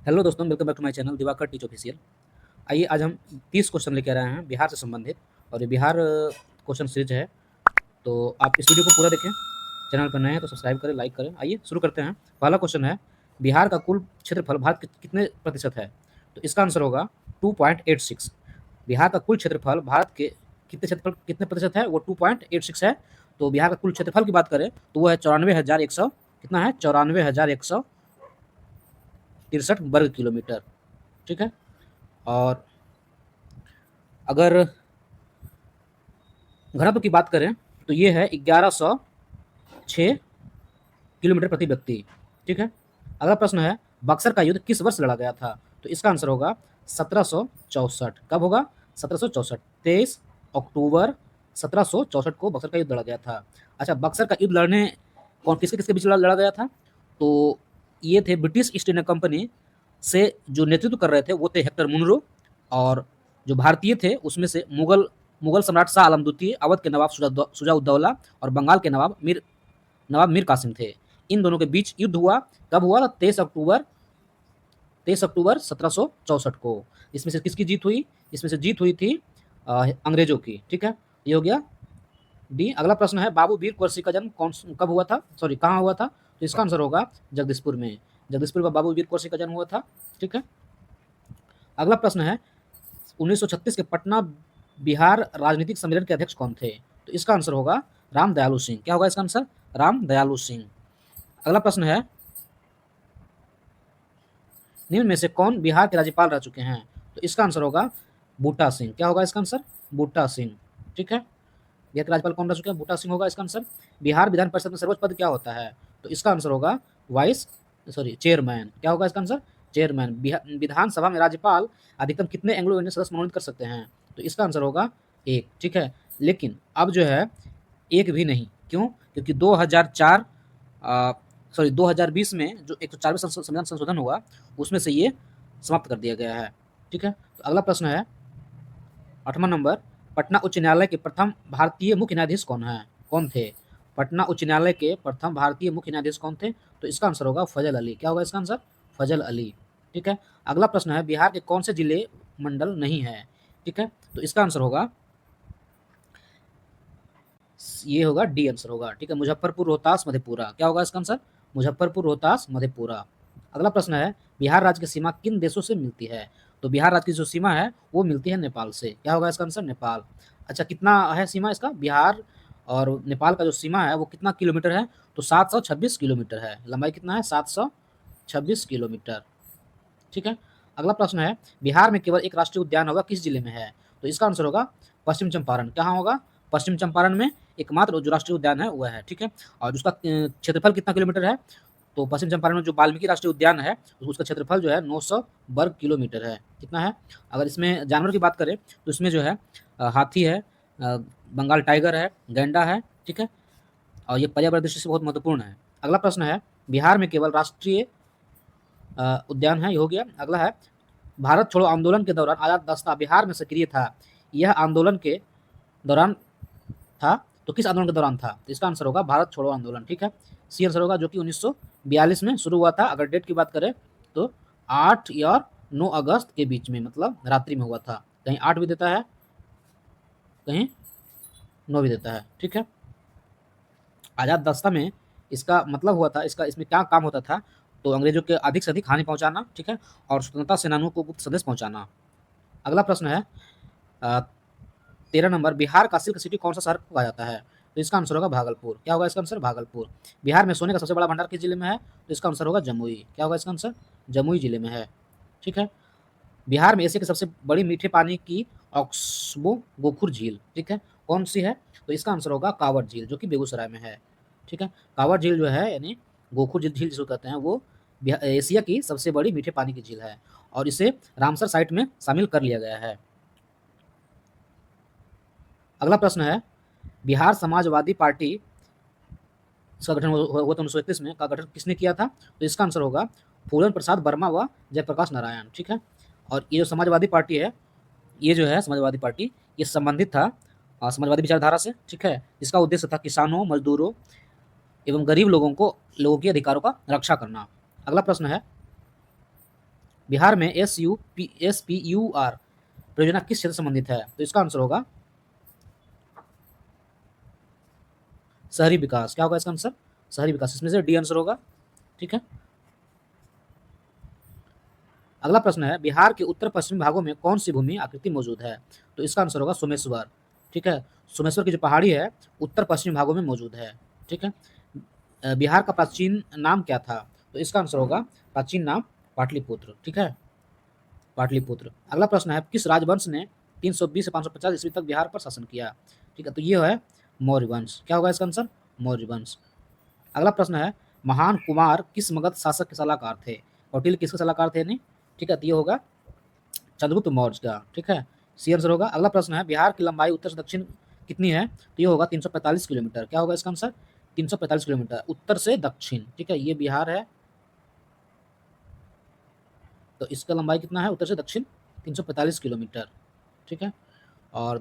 Hello दोस्तों, welcome back to my channel Diwakar teach official. आइए आज हम 30 क्वेश्चन लेकर आए हैं बिहार से संबंधित, और ये बिहार क्वेश्चन सीरीज है। तो आप इस वीडियो को पूरा देखें। चैनल पर नए हैं तो सब्सक्राइब करें, लाइक करें। आइए शुरू करते हैं। पहला क्वेश्चन है, बिहार का कुल क्षेत्रफल भारत के कितने प्रतिशत है? तो इसका आंसर होगा 2.86। बिहार का कुल क्षेत्रफल भारत के कितने प्रतिशत है? वो 2.86 है। तो बिहार का कुल क्षेत्रफल की बात करें तो वो है 94,100, कितना है? 94,163 वर्ग किलोमीटर। ठीक है। और अगर घनत्व की बात करें तो ये है 1106 किलोमीटर प्रति व्यक्ति। ठीक है। अगला प्रश्न है, बक्सर का युद्ध किस वर्ष लड़ा गया था? तो इसका आंसर होगा 1764। कब होगा? 1764, 23 अक्टूबर 1764 को बक्सर का युद्ध लड़ा गया था। अच्छा, बक्सर का युद्ध लड़ने कौन किसके किसके बीच लड़ा गया था? तो ये थे ब्रिटिश ईस्ट इंडिया कंपनी से जो नेतृत्व कर रहे थे वो थे हेक्टर मुनरो, और जो भारतीय थे उसमें से मुगल मुगल सम्राट शाह आलम द्वितीय, अवध के नवाब शुजाउद्दौला और बंगाल के नवाब मीर कासिम थे। इन दोनों के बीच युद्ध हुआ। कब हुआ? 23 अक्टूबर 1764 को। इसमें से किसकी जीत हुई? इसमें से जीत हुई थी अंग्रेजों की। ठीक है, ये हो गया डी। अगला प्रश्न है, बाबू वीर कुंवर सिंह का जन्म कब हुआ था? सॉरी, कहाँ हुआ था? तो इसका आंसर होगा जगदीशपुर में। जगदीशपुर में बाबू वीर कुंवर सिंह का जन्म हुआ था। ठीक है। अगला प्रश्न है, 1936 के पटना बिहार राजनीतिक सम्मेलन के अध्यक्ष कौन थे? तो इसका आंसर होगा राम दयालु सिंह। क्या होगा इसका आंसर? राम दयालु सिंह। अगला प्रश्न है, निम्न में से कौन बिहार के राज्यपाल रह चुके हैं? तो इसका आंसर होगा बूटा सिंह। क्या होगा इसका आंसर? बूटा सिंह। ठीक है। बिहार के राज्यपाल कौन रह चुके हैं? बूटा सिंह होगा इसका आंसर। बिहार विधान परिषद में सर्वोच्च पद क्या होता है? तो इसका आंसर होगा चेयरमैन। क्या होगा इसका आंसर? चेयरमैन। विधानसभा में राज्यपाल अधिकतम कितने एंग्लो इंडियन सदस्य मनोनीत कर सकते हैं? तो इसका आंसर होगा 1। ठीक है। लेकिन अब जो है एक भी नहीं। क्यों? क्योंकि 2020 में जो 104वें संविधान संशोधन हुआ उसमें से ये समाप्त कर दिया गया है। ठीक है। तो अगला प्रश्न है 8वां नंबर, पटना उच्च न्यायालय के प्रथम भारतीय मुख्य न्यायाधीश कौन थे? पटना उच्च न्यायालय के प्रथम भारतीय मुख्य न्यायाधीश कौन थे? तो इसका आंसर होगा फजल अली। क्या होगा इसका आंसर? फजल अली। ठीक है। अगला प्रश्न है, बिहार के कौन से जिले मंडल नहीं है? ठीक है। तो इसका आंसर होगा ये होगा डी आंसर होगा। ठीक है, मुजफ्फरपुर, रोहतास, मधेपुरा। क्या होगा इसका आंसर? मुजफ्फरपुर, रोहतास, मधेपुरा। अगला प्रश्न है, बिहार राज्य की सीमा किन देशों से मिलती है? तो बिहार राज्य की जो सीमा है वो मिलती है नेपाल से। क्या होगा इसका आंसर? नेपाल। अच्छा, कितना है सीमा इसका? बिहार और नेपाल का जो सीमा है वो कितना किलोमीटर है? तो 726 किलोमीटर है। लंबाई कितना है? 726 किलोमीटर। ठीक है। अगला प्रश्न है, बिहार में केवल एक राष्ट्रीय उद्यान होगा, किस जिले में है? तो इसका आंसर होगा पश्चिम चंपारण। कहाँ होगा? पश्चिम चंपारण में एकमात्र जो राष्ट्रीय उद्यान है वह है। ठीक है। और उसका क्षेत्रफल कितना किलोमीटर है? तो पश्चिम चंपारण में जो वाल्मीकि राष्ट्रीय उद्यान है उसका क्षेत्रफल जो है 900 वर्ग किलोमीटर है। कितना है? अगर इसमें जानवर की बात करें तो इसमें जो है हाथी है, बंगाल टाइगर है, गैंडा है। ठीक है। और ये पर्यावरण दृष्टि से बहुत महत्वपूर्ण है। अगला प्रश्न है, बिहार में केवल राष्ट्रीय उद्यान है, ये हो गया। अगला है, भारत छोड़ो आंदोलन के दौरान आजाद दस्ता बिहार में सक्रिय था, यह आंदोलन के दौरान था। तो किस आंदोलन के दौरान था? तो इसका आंसर होगा भारत छोड़ो आंदोलन। ठीक है। सी आंसर होगा, जो कि 1942 में शुरू हुआ था। अगर डेट की बात करें तो 8 या 9 अगस्त के बीच में, मतलब रात्रि में हुआ था। कहीं 8 भी देता है, कहीं 9 भी देता है। ठीक है। आजाद दस्ता में इसका मतलब हुआ था, इसमें क्या काम होता था? तो अंग्रेजों के अधिक से अधिक हानि पहुंचाना। ठीक है। और स्वतंत्रता सेनानियों को गुप्त संदेश पहुंचाना। अगला प्रश्न है 13 नंबर, बिहार का सिल्क सिटी कौन सा शहर कहा जाता है? तो इसका आंसर होगा भागलपुर। क्या होगा इसका आंसर? भागलपुर। बिहार में सोने का सबसे बड़ा भंडार किस जिले में है? तो इसका आंसर होगा जमुई। क्या होगा इसका आंसर? जमुई जिले में है। ठीक है। बिहार में एशिया की सबसे बड़ी मीठे पानी की ऑक्सबो गोखुर झील, ठीक है, कौन सी है? तो इसका आंसर होगा कांवड़ झील, जो कि बेगूसराय में है। ठीक है। कांवड़ झील जो है, यानी गोखुर झील जिसको कहते हैं, वो एशिया की सबसे बड़ी मीठे पानी की झील है, और इसे रामसर साइट में शामिल कर लिया गया है। अगला प्रश्न है, बिहार समाजवादी पार्टी का गठन हुआ था 1931 में, का गठन किसने किया था? तो इसका आंसर होगा फूलन प्रसाद वर्मा व जयप्रकाश नारायण। ठीक है। और ये जो समाजवादी पार्टी है, ये जो है समाजवादी पार्टी, ये संबंधित था समाजवादी विचारधारा से। ठीक है। इसका उद्देश्य था किसानों, मजदूरों एवं गरीब लोगों के अधिकारों का रक्षा करना। अगला प्रश्न है, बिहार में SPUR परियोजना किस क्षेत्र से संबंधित है? तो इसका आंसर होगा शहरी विकास। क्या होगा इसका आंसर? शहरी विकास। इसमें से डी आंसर होगा। ठीक है। अगला प्रश्न है, बिहार के उत्तर पश्चिमी भागों में कौन सी भूमि आकृति मौजूद है? तो इसका आंसर होगा सोमेश्वर। ठीक है। सोमेश्वर की जो पहाड़ी है उत्तर पश्चिमी भागों में मौजूद है। ठीक है। बिहार का प्राचीन नाम क्या था? तो इसका आंसर होगा प्राचीन नाम पाटलिपुत्र। ठीक है, पाटलिपुत्र। अगला प्रश्न है, किस राजवंश ने 320 से 550 ईस्वी तक बिहार पर शासन किया? ठीक है, तो ये है मौर्य वंश। क्या होगा इसका आंसर? मौर्य वंश। अगला प्रश्न है, महान कुमार किस मगध शासक के सलाहकार थे? कौटिल्य किसके सलाहकार थे? नहीं, ठीक है, तो ये होगा चंद्रगुप्त मौर्य का। ठीक है, सी आंसर होगा। अगला प्रश्न है, बिहार की लंबाई उत्तर से दक्षिण कितनी है? तो ये होगा 345 किलोमीटर। क्या होगा इसका आंसर? 345 किलोमीटर उत्तर से दक्षिण। ठीक है, ये बिहार है, तो इसका लंबाई कितना है उत्तर से दक्षिण? 345 किलोमीटर। ठीक है, और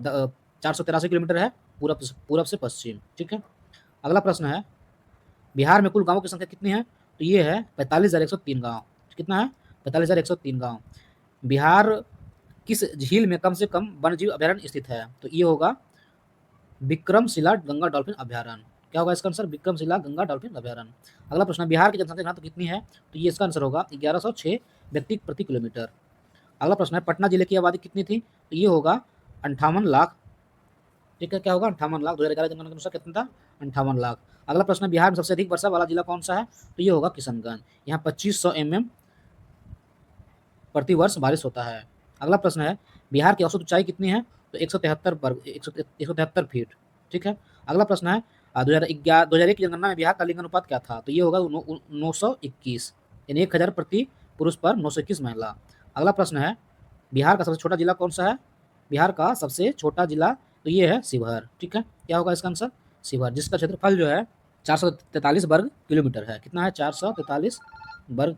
483 किलोमीटर है पूरब से पश्चिम। ठीक है। अगला प्रश्न है, बिहार में कुल गांवों की संख्या कितनी है? तो ये है 45,103 गांव। कितना है? 45,103 गांव। बिहार किस झील में कम से कम वन्यजीव अभयारण्य स्थित है? तो ये होगा विक्रमशिला गंगा डॉल्फिन अभयारण्य। क्या होगा इसका आंसर? विक्रमशिला गंगा डॉल्फिन अभयारण्य। अगला प्रश्न, बिहार की जनसंख्या घनत्व कितनी है? तो ये इसका आंसर होगा 1106 व्यक्ति प्रति किलोमीटर। अगला प्रश्न है, पटना जिले की आबादी कितनी थी? तो ये होगा 58 लाख। ठीक है, क्या होगा? 58 लाख। 2011 जनगणना के अनुसार कितना था? 58 लाख। अगला प्रश्न, बिहार में सबसे अधिक वर्षा वाला जिला कौन सा है? तो ये होगा किशनगंज। यहाँ 2500 mm प्रति वर्ष बारिश होता है। अगला प्रश्न है, बिहार की औसत ऊंचाई कितनी है? तो 173 फीट। ठीक है। अगला प्रश्न है, 2001 की जनगणना में बिहार का लिंग अनुपात क्या था? तो ये होगा 921, यानी 1000 प्रति पुरुष पर 921 महिला। अगला प्रश्न है, बिहार का सबसे छोटा जिला कौन सा है? बिहार का सबसे छोटा जिला तो ये है शिवहर। ठीक है, क्या होगा इसका आंसर? शिवहर, जिसका क्षेत्रफल जो है 443 वर्ग किलोमीटर है। कितना है? 443 वर्ग